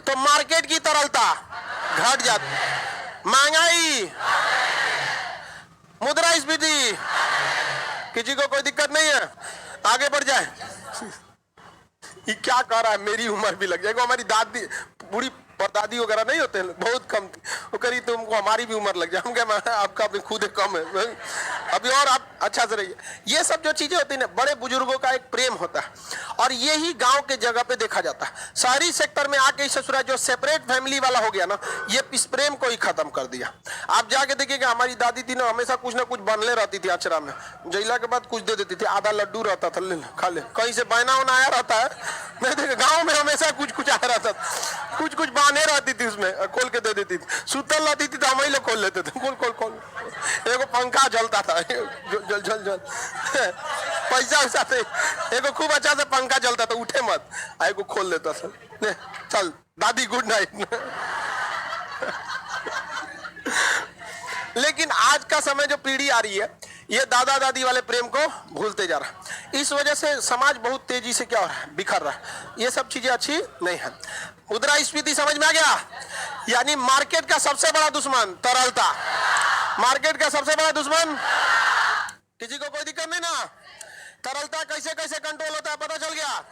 तो मार्केट की तरलता घट जाती है, महंगाई, मुद्रास्फीति, किसी को कोई दिक्कत नहीं है? आगे बढ़ जाए। ये क्या कर रहा है, मेरी उम्र भी लग जाएगी। हमारी दादी बूढ़ी परदादी वगैरह नहीं होते, बहुत कम थी, वो करी तुमको हमारी भी उम्र लग जाए। हम क्या, आपका अपने खुद कम है अभी, और आप अच्छा से रहिए। ये सब जो चीजें होती है ना, बड़े बुजुर्गों का एक प्रेम होता है, और यही गांव के जगह पे देखा जाता है। शहरी सेक्टर में आके ससुरा जो सेपरेट फैमिली वाला हो गया ना, ये इस प्रेम को ही खत्म कर दिया। आप जाके देखिएगा, हमारी दादी थी ना, हमेशा कुछ ना कुछ बनले रहती थी अचरा में, जैला के बाद कुछ दे देती थी, आधा लड्डू रहता था, ले खा ले। कहीं से बहना उना आया रहता है, मैं देखे गाँव में हमेशा कुछ कुछ आया रहता था, कुछ कुछ बांधे रहती थी, उसमें खोल के दे देती थी। सुतल रहती थी तो हम ही लोग खोल लेते थे, खोल खोल खोल। एगो पंखा जलता था, जल जल जल पैसा वैसा थे, एगो खूब अच्छा से पंखा जलता था, उठे मत, एगो खोल लेता था, चल दादी गुड नाइट। लेकिन आज का समय जो पीढ़ी आ रही है, ये दादा दादी वाले प्रेम को भूलते जा रहा है। इस वजह से समाज बहुत तेजी से क्या हो रहा है, बिखर रहा है। ये सब चीजें अच्छी नहीं है। मुद्रास्फीति समझ में आ गया? यानी मार्केट का सबसे बड़ा दुश्मन तरलता। मार्केट का सबसे बड़ा दुश्मन, किसी को कोई दिक्कत नहीं ना? तरलता कैसे कैसे कंट्रोल होता है पता चल गया?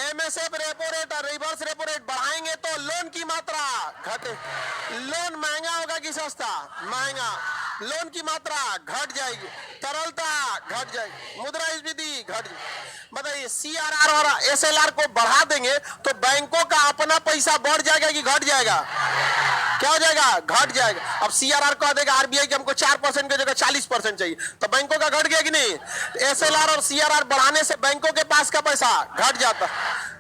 एमएसएफ रेपो रेट और रिवर्स रेपो रेट बढ़ाएंगे तो लोन की मात्रा घटे। लोन महंगा होगा कि सस्ता? महंगा। लोन की मात्रा घट जाएगी, तरलता घट जाएगी, मुद्रास्फीति घट जाएगी। बताइए, सीआरआर और एसएलआर को बढ़ा देंगे तो बैंकों का अपना पैसा बढ़ जाएगा कि घट जाएगा? क्या हो जाएगा? घट जाएगा। अब सीआरआर कह देगा आरबीआई कि हमको 4% की जगह 40% चाहिए, तो बैंकों का घट गया कि नहीं? एसएलआर और सीआरआर बढ़ाने से बैंकों के पास का पैसा घट जाता,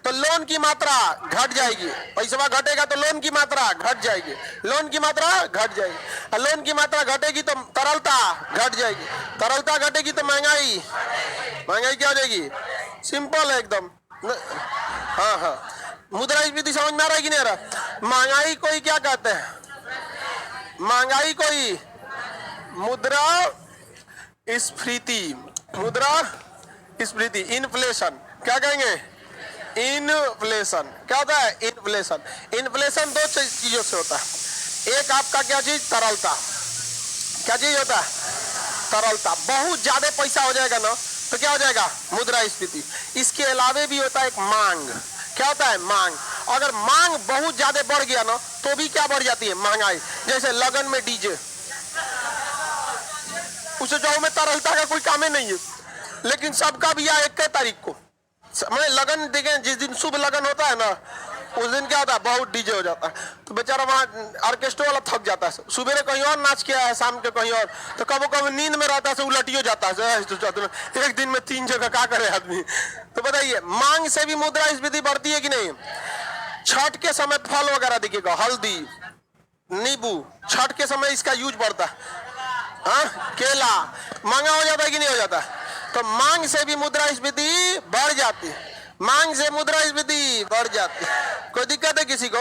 तो लोन की मात्रा घट जाएगी। पैसा घटेगा तो लोन की मात्रा घट जाएगी, लोन की मात्रा घट जाएगी। लोन की मात्रा घटेगी तो तरलता घट जाएगी, तरलता घटेगी तो महंगाई, महंगाई क्या हो जाएगी? सिंपल है एकदम। हाँ हाँ, मुद्रास्फीति समझ में आ रहा है कि नहीं आ रहा? महंगाई को ही क्या कहते हैं? महंगाई को ही मुद्रास्फीति, मुद्रास्फीति, इन्फ्लेशन क्या कहेंगे? इन्फ्लेशन। क्या होता है? इन्फ्लेशन। इन्फ्लेशन दो चीजों से होता है। एक आपका क्या चीज? तरलता। क्या चीज होता है? तरलता। बहुत ज्यादा पैसा हो जाएगा ना तो क्या हो जाएगा? मुद्रास्फीति। इसके अलावे भी होता है एक मांग। क्या होता है? मांग। अगर मांग बहुत ज्यादा बढ़ गया ना तो भी क्या बढ़ जाती है? महंगाई। जैसे लगन में डीजे, उसे जाओ में तरलता का कोई काम ही नहीं है, लेकिन सबका भी 1 तारीख को मैं लगन देखें, जिस दिन शुभ लगन होता है ना, उस दिन क्या होता है? बहुत डीजे हो जाता है, तो बेचारा वहाँ ऑर्केस्ट्रा वाला थक जाता है। सुबह कहीं और नाच के आया है, शाम के कहीं और, तो कभी कभी नींद में रहता है, उलटियो जाता है। एक दिन में 3 जगह क्या करे आदमी? तो बताइए, मांग से भी मुद्रास्फीति बढ़ती है कि नहीं? छठ के समय फल वगैरह दिखेगा, हल्दी, नींबू, छठ के समय इसका यूज बढ़ता है। हाँ, केला महंगा हो जाता है कि नहीं हो जाता? तो मांग से भी मुद्रास्फीति बढ़ जाती है, मांग से मुद्रास्फीति बढ़ जाती है। कोई दिक्कत है किसी को?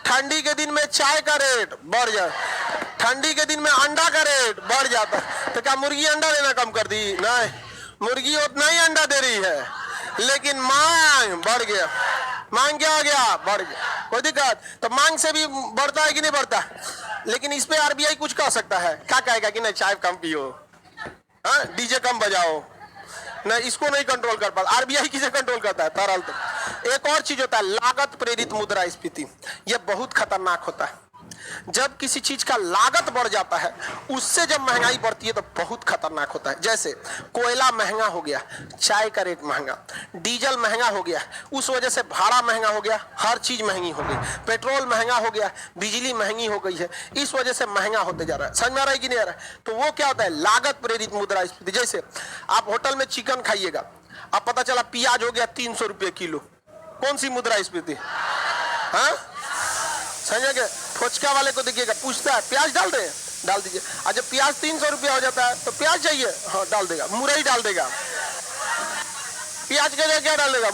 ठंडी के दिन में चाय का रेट बढ़ जाए, ठंडी के दिन में अंडा का रेट बढ़ जाता है, तो क्या मुर्गी अंडा देना कम कर दी? नहीं, मुर्गी उतना ही अंडा दे रही है, लेकिन मांग बढ़ गया। मांग क्या हो गया? बढ़ गया। कोई दिक्कत? तो मांग से भी बढ़ता है कि नहीं बढ़ता? लेकिन इस पे आरबीआई कुछ कह सकता है? क्या कहेगा कि नहीं चाय कम पियो, हाँ डीजे कम बजाओ? नहीं, इसको नहीं कंट्रोल कर पाता। आरबीआई किसे कंट्रोल करता है? तरलता। एक और चीज होता है लागत प्रेरित मुद्रास्फीति। यह बहुत खतरनाक होता है। जब किसी चीज का लागत बढ़ जाता है, उससे जब महंगाई बढ़ती है तो बहुत खतरनाक होता है। जैसे कोयला महंगा हो गया, चाय का रेट महंगा, डीजल महंगा हो गया, उस वजह से भाड़ा महंगा हो गया, हर चीज महंगी हो गई, पेट्रोल महंगा हो गया, बिजली महंगी हो गई है, इस वजह से महंगा होते जा रहा है। समझ में आ रहा है कि नहीं आ रहा है? तो वो क्या होता है? लागत प्रेरित मुद्रास्फीति। जैसे आप होटल में चिकन खाइएगा, अब पता चला प्याज हो गया 300 रुपये किलो, कौन सी मुद्रास्फीति? हाँ, समझे? फोचका वाले को देखिएगा, पूछता है प्याज डाल दे, डाल दीजिए। और जब प्याज 300 रुपया हो जाता है तो प्याज चाहिए, हाँ डाल देगा, मुरई डाल देगा। प्याज के जगह क्या डाल देगा?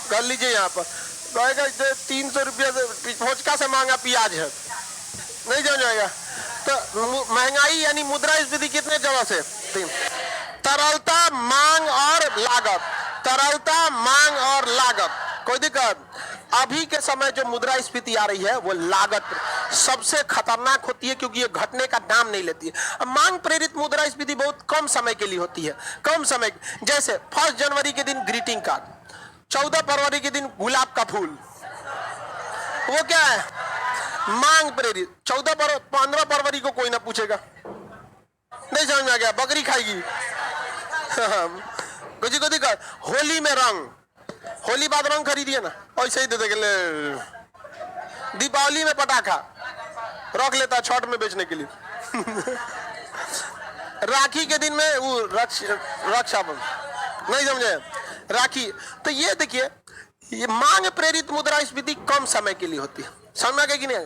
कर लीजिए यहाँ पर, कहेगा 300 रुपया से फोचका से महंगा प्याज है, नहीं जान जाएगा। तो महंगाई यानी मुद्रास्फीति कितने जगह से? 3। तरलता, मांग और लागत, तरलता, मांग और लागत। कोई दिक्कत? अभी के समय जो मुद्रास्फीति आ रही है वो लागत सबसे खतरनाक होती है, क्योंकि ये घटने का नाम नहीं लेती है। अब मांग प्रेरित मुद्रास्फीति बहुत कम समय के लिए होती है, कम समय, जैसे 1 जनवरी के दिन ग्रीटिंग कार्ड, 14 फरवरी के दिन गुलाब का फूल, वो क्या है? मांग प्रेरित। 15 फरवरी को कोई ना पूछेगा, नहीं समझ में आ गया? बकरी खाएगी। कुछ को दिक्कत। होली में रंग, होली बाद रंग खरीदिए ना, ऐसे ही दे देंगे। दीपावली में पटाखा रख लेता है छठ में बेचने के लिए। राखी के दिन में वो रक्षाबंधन, नहीं समझे? राखी। तो ये देखिए, ये मांग प्रेरित मुद्रास्फीति कम समय के लिए होती है, समझ में आ गया कि नहीं?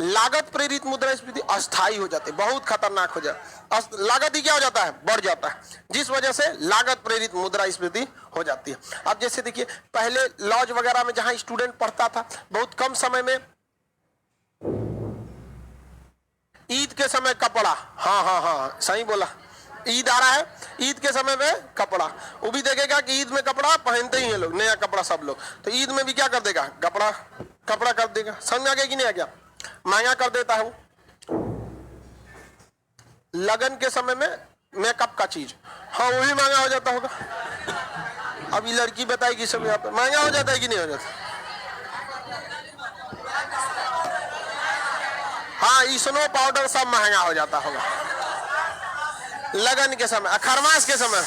लागत प्रेरित मुद्रास्फीति अस्थायी हो जाती है, बहुत खतरनाक हो जाती है। लागत ही क्या हो जाता है? बढ़ जाता है, जिस वजह से लागत प्रेरित मुद्रास्फीति हो जाती है। अब जैसे देखिए, पहले लॉज वगैरह में जहां स्टूडेंट पढ़ता था, बहुत कम समय में ईद के समय कपड़ा, हाँ सही बोला, ईद आ रहा है, ईद के समय में कपड़ा, वो भी देखेगा कि ईद में कपड़ा पहनते ही हैं लोग, नया कपड़ा सब लोग, तो ईद में भी क्या कर देगा? कपड़ा कर देगा। समझ में आ गया कि नहीं आ गया? महंगा कर देता है वो। लगन के समय में मेकअप का चीज, हाँ वो भी महंगा हो जाता होगा। अभी लड़की बताएगी सब यहाँ पे, महंगा हो जाता है कि नहीं हो जाता? हाँ, स्नो पाउडर सब महंगा हो जाता होगा लगन के समय, खरमास के समय।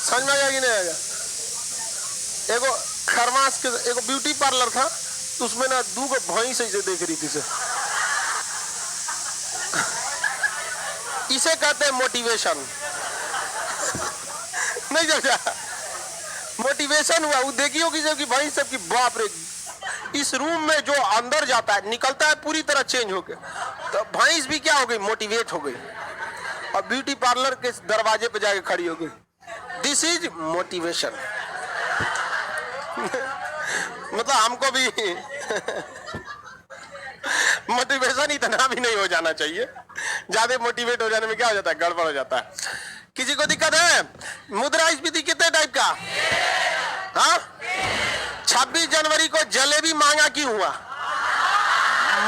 समझ में आ गया कि नहीं आ गया? एगो खरमास के एगो ब्यूटी पार्लर था, तो उसमें ना 2 भैंस ऐसे देख रही थी से। इसे कहते हैं मोटिवेशन। नहीं समझा? मोटिवेशन हुआ। वो देखी होगी सबकी भैंस सबकी, बाप रे, इस रूम में जो अंदर जाता है निकलता है पूरी तरह चेंज होके। तो भैंस भी क्या हो गई? मोटिवेट हो गई, और ब्यूटी पार्लर के दरवाजे पे जाके खड़ी हो गई। This is motivation. मतलब हमको भी मोटिवेशन इतना भी नहीं हो जाना चाहिए, ज्यादा मोटिवेट हो जाने में क्या हो जाता है? गड़बड़ हो जाता है। किसी को दिक्कत है? मुद्रास्फीति कितने टाइप का? हाँ, 26 जनवरी को जलेबी महंगा क्यों हुआ?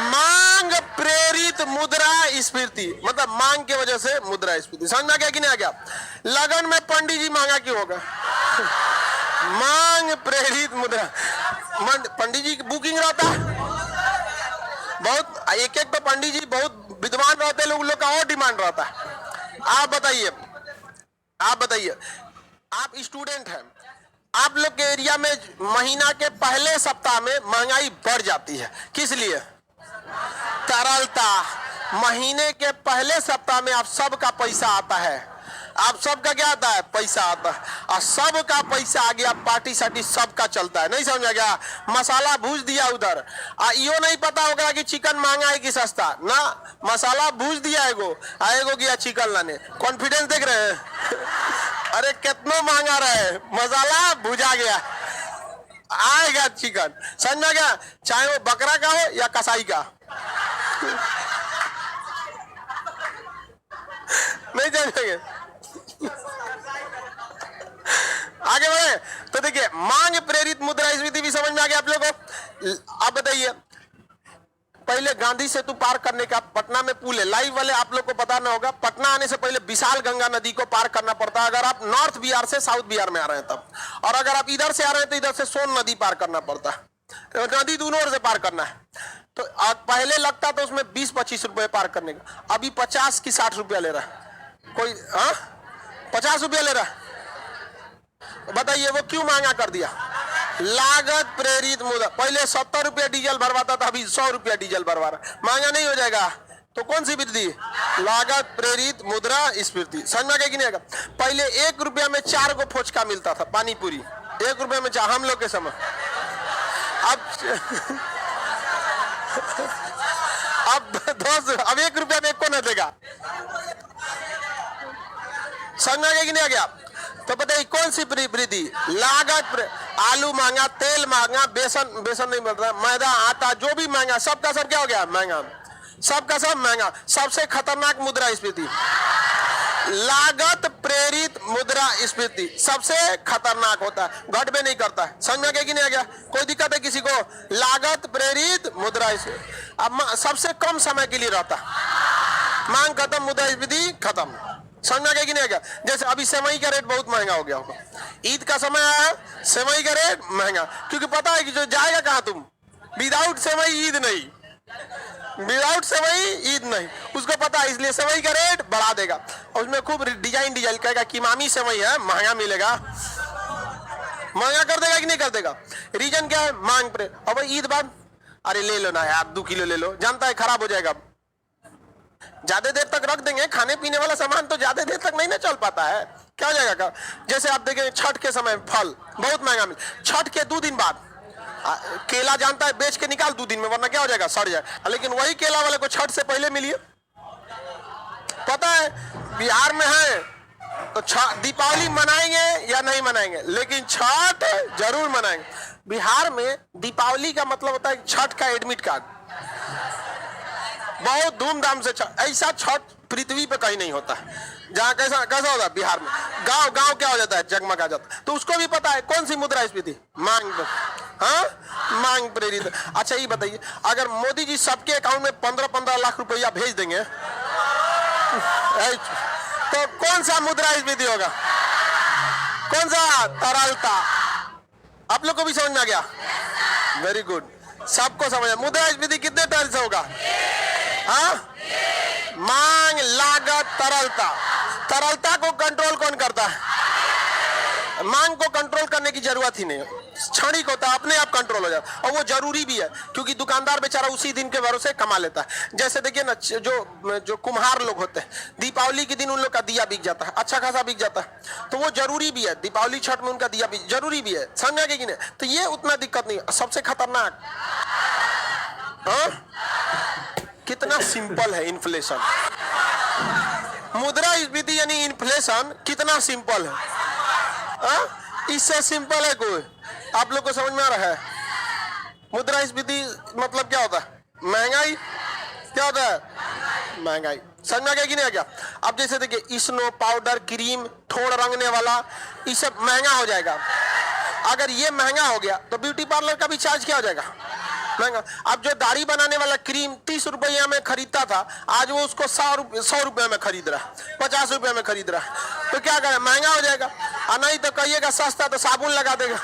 मांग प्रेरित मुद्रास्फीति, मतलब मांग की वजह से मुद्रास्फीति। समझ में आ गया कि नहीं आ गया? लगन में पंडित जी महंगा क्यों होगा? मांग प्रेरित मुद्रा। पंडित जी की बुकिंग रहता है बहुत, एक तो पंडित जी बहुत विद्वान रहते हैं, लोग का और डिमांड रहता है। आप बताइए, आप स्टूडेंट हैं, आप लोग के एरिया में महीना के पहले सप्ताह में महंगाई बढ़ जाती है, किस लिए? तरलता। महीने के पहले सप्ताह में आप सबका पैसा आता है, आप सबका क्या आता है? पैसा आता है, और सबका पैसा आ गया, पार्टी साटी सबका चलता है। नहीं समझ आ गया? मसाला भूज दिया उधर, यो नहीं पता होगा कि चिकन महंगा है कि सस्ता ना, मसाला भूज दिया एगो गया चिकन लाने। कॉन्फिडेंस देख रहे हैं? अरे कितना महंगा रहे, मसाला भुजा गया, आएगा चिकन। समझ में आ गया? चाहे वो बकरा का हो या कसाई का। नहीं जानेंगे? आगे बढ़े तो देखिए, मांग प्रेरित मुद्रास्फीति भी समझ में आ गया आप लोगों को। अब बताइए, पहले गांधी सेतु पार करने का पटना में पुल है, लाइव वाले आप लोग को पता ना होगा, पटना आने से पहले विशाल गंगा नदी को पार करना पड़ता है, अगर आप नॉर्थ बिहार से साउथ बिहार में आ रहे हैं तब, और अगर आप इधर से आ रहे हैं तो इधर से सोन नदी पार करना पड़ता है, नदी दोनों ओर से पार करना है। तो पहले लगता था उसमें 20-25 रुपए पार करने का, अभी 50 की 60 रुपया ले रहा है कोई। 50 रुपया ले रहा है। बताइए वो क्यों महंगा कर दिया? लागत प्रेरित मुद्रा। पहले 70 रुपया डीजल भरवाता था, अभी 100 रुपया डीजल भरवा रहा। महंगा नहीं हो जाएगा तो कौन सी वृद्धि? लागत प्रेरित मुद्रास्फीति। समझ में आ गया कि नहीं आएगा? पहले 1 रुपया में 4 गो फोचका मिलता था, पानी पूरी 1 रुपया में 4, हम लोग के समय। अब 1 रुपया में 1 को न देगा। समझ में आ गया कि नहीं आ गया? तो बताइए कौन सी वृद्धि? लागत। आलू महंगा, तेल महंगा, बेसन नहीं मिल रहा, मैदा, आटा, जो भी महंगा, सबका सब क्या हो गया? महंगा, सबका सब महंगा। सबसे खतरनाक मुद्रास्फीति लागत प्रेरित मुद्रास्फीति सबसे खतरनाक होता है, घट में नहीं करता है। समझ में आ गया कि नहीं आ गया? कोई दिक्कत है किसी को? लागत प्रेरित मुद्रास्फीति अब सबसे कम समय के लिए रहता है। मांग खत्म, मुद्रास्फीति खत्म। समझ में आ गया कि नहीं आ गया? जैसे अभी सेवई का रेट बहुत महंगा हो गया होगा, ईद का समय आया, सेवई का रेट महंगा, क्योंकि पता है कि जो जाएगा कहां तुम, विदाउट सेवई ईद नहीं, विदाउट सेवई ईद नहीं, उसको पता है, इसलिए सेवई का रेट बढ़ा देगा और उसमें खूब डिजाइन कहेगा कि मामी सेवई है, महंगा मिलेगा, महंगा कर देगा कि नहीं कर देगा? रीजन क्या है? मांग पर। और ईद बाद अरे ले लो ना यार, 2 किलो ले लो, जानता है खराब हो जाएगा। ज्यादा देर तक रख देंगे, खाने पीने वाला सामान तो ज्यादा देर तक नहीं ना चल पाता है, क्या हो जाएगा? जैसे आप देखें छठ के समय फल बहुत महंगा मिले, छठ के 2 दिन बाद केला जानता है बेच के निकाल 2 दिन में, वरना क्या हो जाएगा? सड़ जाए। लेकिन वही केला वाले को छठ से पहले मिलिए। पता है बिहार में है तो दीपावली मनाएंगे या नहीं मनाएंगे, लेकिन छठ जरूर मनाएंगे। बिहार में दीपावली का मतलब होता है छठ का एडमिट कार्ड, बहुत धूमधाम से। ऐसा छठ पृथ्वी पे कहीं नहीं होता है। जहाँ कैसा कैसा होता है बिहार में, गांव गांव क्या हो जाता है, जगमगा जाता है। तो उसको भी पता है कौन सी मुद्रास्फीति, मांग, हाँ मांग प्रेरित। अच्छा ये बताइए, अगर मोदी जी सबके अकाउंट में 15-15 लाख रुपया भेज देंगे तो कौन सा मुद्रास्फीति होगा? कौन सा? तरलता। आप लोग को भी समझ में आ गया? वेरी गुड, सबको समझ। मुद्रास्फीति कितने तरह से होगा? हाँ, मांग, लागत, तरलता। तरलता को कंट्रोल कौन करता है? मांग को कंट्रोल करने की जरूरत ही नहीं है, क्षणिक होता है, अपने आप कंट्रोल हो जाता है। और वो जरूरी भी है, क्योंकि दुकानदार बेचारा उसी दिन के भरोसे कमा लेता है। जैसे देखिए ना, जो कुम्हार लोग होते हैं, दीपावली के दिन उन लोग का दिया बिक जाता है, अच्छा खासा बिक जाता है, तो वो जरूरी भी है। दीपावली छठ में उनका दिया बिक जरूरी भी है, समझ गए कि नहीं? तो ये उतना दिक्कत नहीं। सबसे खतरनाक, हाँ, कितना सिंपल है इन्फ्लेशन। मुद्रास्फीति यानी इन्फ्लेशन कितना सिंपल है, इससे सिंपल है कोई? आप लोग को समझ में आ रहा है? मुद्रास्फीति मतलब क्या होता है? महंगाई। क्या होता है? महंगाई। समझ में आ गया कि नहीं आ गया? अब जैसे देखिए, स्नो पाउडर, क्रीम, ठोड़ रंगने वाला, ये सब महंगा हो जाएगा। अगर ये महंगा हो गया तो ब्यूटी पार्लर का भी चार्ज क्या हो जाएगा? महंगा। अब जो दाढ़ी बनाने वाला क्रीम 30 रुपया में खरीदता था, आज वो उसको 100 रुपये में खरीद रहा है, 50 रुपये में खरीद रहा है। तो क्या करें? महंगा हो जाएगा। और नहीं तो कहिएगा सस्ता तो साबुन लगा देगा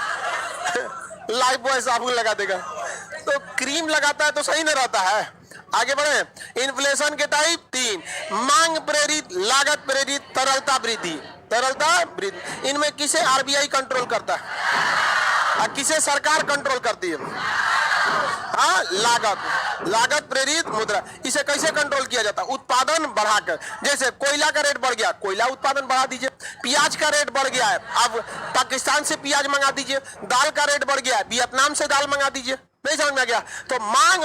लाइफ बॉय साबुन लगा देगा। तो क्रीम लगाता है तो सही नहीं रहता है। आगे बढ़े। इन्फ्लेशन के टाइप 3, मांग प्रेरित, लागत प्रेरित, तरलता वृद्धि। तरलता वृद्धि, इनमें किसे आरबीआई कंट्रोल करता है और किसे सरकार कंट्रोल करती है? हाँ, लागत प्रेरित मुद्रा। इसे कैसे कंट्रोल किया जाता है? उत्पादन बढ़ाकर। जैसे कोयला का रेट बढ़ गया, कोयला उत्पादन बढ़ा दीजिए। प्याज का रेट बढ़ गया है, अब पाकिस्तान से प्याज मंगा दीजिए। दाल का रेट बढ़ गया है, वियतनाम से दाल मंगा दीजिए। नहीं समझ में आ गया? तो मांग,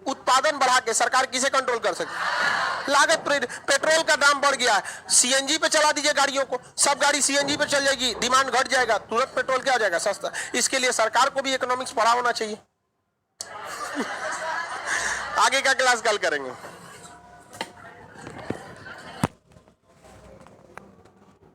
उत्पादन बढ़ा के सरकार किसे कंट्रोल कर सकती? लागत प्रेरित। पेट्रोल का दाम बढ़ गया है, सीएनजी पे चला दीजिए गाड़ियों को, सब गाड़ी सीएनजी पे चल जाएगी, डिमांड घट जाएगा, तुरंत पेट्रोल क्या हो जाएगा? सस्ता। इसके लिए सरकार को भी इकोनॉमिक्स पढ़ा होना चाहिए। आगे का क्लास कल करेंगे।